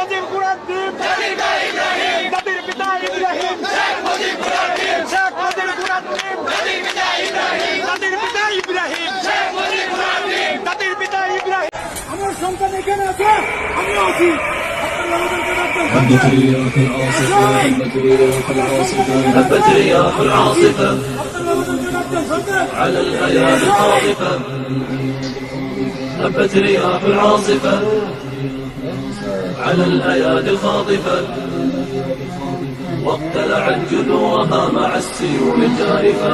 মুজিব কুরআন দ্বীপ জাতির পিতা ইব্রাহিম শেখ মুজিব কুরআন দ্বীপ জাতির পিতা ইব্রাহিম শেখ মুজিব কুরআন দ্বীপ জাতির পিতা ইব্রাহিম। আমার সন্তান এখানে আছে, আমিও আছি। هبت رياح العاصفة هبت رياح العاصفة على الأيادي الخاطفة هبت رياح العاصفة على الأيادي الخاطفة واقتلعت جنوها مع السيول الجارفة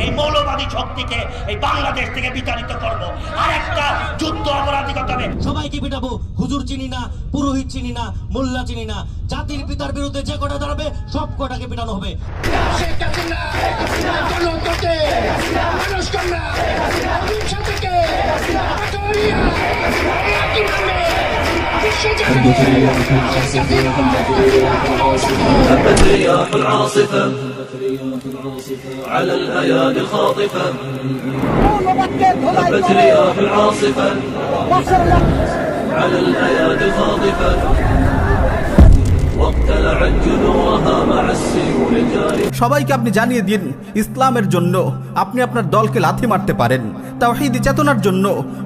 এই মৌলবাদী শক্তিকে এই বাংলাদেশ থেকে বিতাড়িত করব। আর একটা যুদ্ধ অপরাধী করতে হবে। সবাইকে পিটাবো, হুজুর চিনি না, পুরোহিত চিনি না, মোল্লা চিনি না, জাতির পিতার বিরুদ্ধে যে কটা দাঁড়াবে সব কটাকে পিটানো হবে। هبت رياح العاصفة على الأيادي الخاطفة هبت رياح العاصفة على الأيادي الخاطفة واقتلعت جنوها مع السيول الجارفة। সবাইকে আপনি জানিয়ে দিন, ইসলামের জন্য আপনি আপনার দলকে লাথি মারতে পারেন। তাওহীদি চেতনার জন্য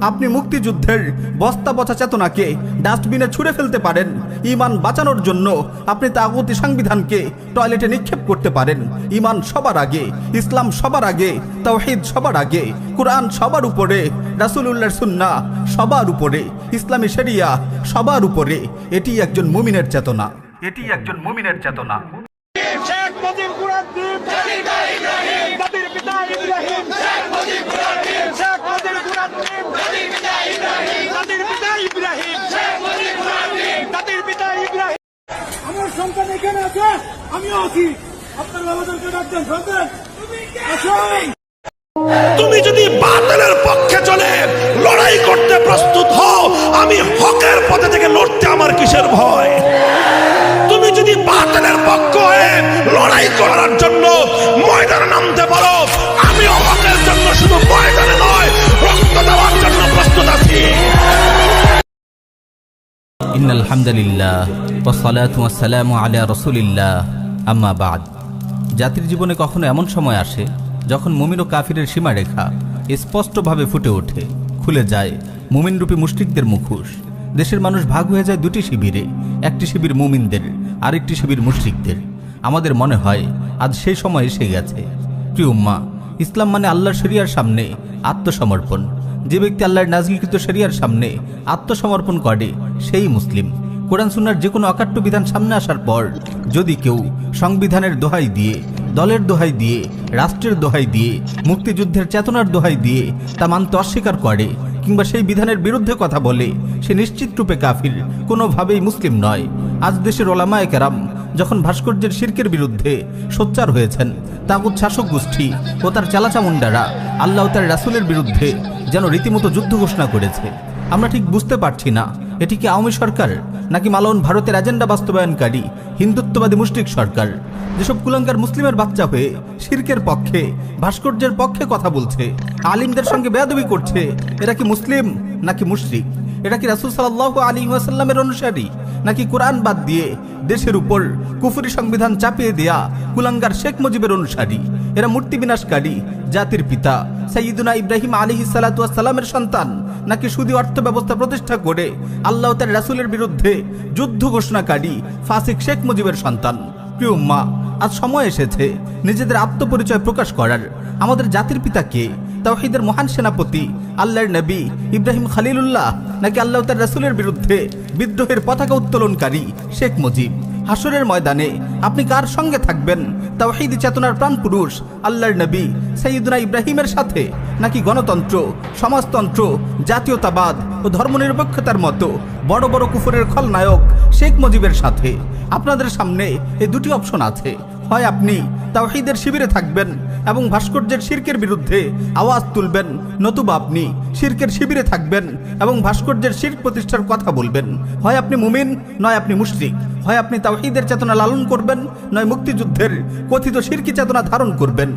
আপনি মুক্তিযুদ্ধের বস্তা পচা চেতনাকে ডাস্টবিনে ছুঁড়ে ফেলতে পারেন। ঈমান বাঁচানোর জন্য আপনি তাগুতি সংবিধানকে টয়লেটে নিক্ষেপ করতে পারেন। ঈমান সবার আগে, ইসলাম সবার আগে, তাওহীদ সবার আগে, কুরআন সবার উপরে, রাসূলুল্লাহর সুন্নাহ সবার উপরে, ইসলামী শরিয়া সবার উপরে। এটি একজন মুমিনের চেতনা, এটি একজন মুমিনের চেতনা। শেখ মুজিব কুরআন দ্বীপ জাতির পিতা ইব্রাহিম শেখ মুজিব কুরআন দ্বীপ জাতির পিতা ইব্রাহিম শেখ মুজিব কুরআন দ্বীপ জাতির পিতা ইব্রাহিম। আমার সন্তান এখানে আছে, আমিও আছি। আপনার বাবাদেরকে ডাকতেন, সন্তান আসুন। তুমি যদি বাতিলের পক্ষে চলে লড়াই করতে প্রস্তুত হও, আমি হকের পথে থেকে লড়তে আমার কিসের ভয়? তুমি যদি বাতিলের পক্ষ হয়ে লড়াই করার জন্য ময়দানে নামতে পারো, আমি হকের জন্য শুধু ময়দানে নয়, রক্ত দেওয়ার জন্য প্রস্তুত আছি। ইন্নাল হামদুলিল্লাহ ওয়াস সালাতু ওয়াস সালামু আলা রাসূলিল্লাহ, আম্মা বাদ। জাতির জীবনে কখনো এমন সময় আসে যখন মুমিন ও কাফিরের সীমারেখা স্পষ্টভাবে ফুটে ওঠে, খুলে যায় মুমিনরূপী মুশরিকদের মুখোশ। দেশের মানুষ ভাগ হয়ে যায় দুটি শিবিরে, একটি শিবির মুমিনদের, আরেকটি শিবির মুশরিকদের। আমাদের মনে হয় আজ সেই সময় এসে গেছে। প্রিয় উম্মাহ, ইসলাম মানে আল্লাহর শরিয়ার সামনে আত্মসমর্পণ। যে ব্যক্তি আল্লাহর নাযিলকৃত শরিয়ার সামনে আত্মসমর্পণ করে সেই মুসলিম। কোরআন সুন্নাহর যে কোনো অকাট্য বিধান সামনে আসার পর যদি কেউ সংবিধানের দোহাই দিয়ে, দলের দোহাই দিয়ে, রাষ্ট্রের দোহাই দিয়ে, মুক্তিযুদ্ধের চেতনার দোহাই দিয়ে তা মানতে অস্বীকার করে কিংবা সেই বিধানের বিরুদ্ধে কথা বলে, সে নিশ্চিত রূপে কাফির, কোনোভাবেই মুসলিম নয়। আজ দেশের ওলামায়ে কেরাম যখন ভাস্কর্যের শিরকের বিরুদ্ধে সোচ্চার হয়েছেন, তাগুত শাসক গোষ্ঠী ও তার চালাচামুন্ডারা আল্লাহ ও তার রাসূলের বিরুদ্ধে যেন রীতিমতো যুদ্ধ ঘোষণা করেছে। আমরা ঠিক বুঝতে পারছি না এটি কি আওয়ামী সরকার নাকি মালন ভারতের এজেন্ডা বাস্তবায়নকারী হিন্দুত্ববাদী মুশরিক সরকার। যেসব কুলাঙ্গার মুসলিমের বাচ্চা হয়ে শিরকের পক্ষে, ভাস্কর্যের পক্ষে কথা বলছে, আলিমদের সঙ্গে বেয়াদবি করছে, এরা কি মুসলিম নাকি মুশরিক? এটা কি রাসূল সাল্লাল্লাহু আলাইহি ওয়াসাল্লামের অনুসারী নাকি কোরআন বাদ দিয়ে দেশের উপর কুফরি সংবিধান চাপিয়ে দেয়া কুলাঙ্গার শেখ মুজিবের অনুসারী? এরা মূর্তি বিনাশকারী, জাতির পিতা সাইয়্যিদুনা ইব্রাহিম আলাইহিস সালাতু ওয়াস সালামের সন্তান, নাকি সুদী অর্থ ব্যবস্থা প্রতিষ্ঠা করে আল্লাহ ও তার রাসূলের বিরুদ্ধে যুদ্ধ ঘোষণাকারী ফাসিক শেখ মুজিবের সন্তান? প্রিয় উম্মাহ, আজ সময় এসেছে নিজেদের আত্মপরিচয় প্রকাশ করার। আমাদের জাতির পিতা কে? তাওহীদের মহান সেনাপতি আল্লাহর নবী ইব্রাহিম খলিলুল্লাহ, নাকি আল্লাহ তার রাসূলের বিরুদ্ধে বিদ্রোহের পতাকা উত্তোলনকারী শেখ মুজিব? হাসরের ময়দানে আপনি কার সঙ্গে থাকবেন? তাওহীদি চেতনার প্রাণপুরুষ আল্লাহর নবী সাইয়্যিদুনা ইব্রাহিমের সাথে, নাকি গণতন্ত্র, সমাজতন্ত্র, জাতীয়তাবাদ ও ধর্মনিরপেক্ষতার মতো বড় বড় কুফরের খলনায়ক শেখ মুজিবের সাথে? আপনাদের সামনে এই দুটি অপশন আছে। হয় আপনি তাওহীদের শিবিরে থাকবেন এবং ভাস্কর্যের শিরকের বিরুদ্ধে আওয়াজ তুলবেন, নতুবা আপনি শিরকের শিবিরে থাকবেন এবং ভাস্কর্যের শিরক প্রতিষ্ঠার কথা বলবেন। হয় আপনি মুমিন, নয় আপনি মুশরিক। হয় আপনি তাওহীদের চেতনা লালন করবেন, নয় মুক্তিযুদ্ধের কথিত শিরকি চেতনা ধারণ করবেন।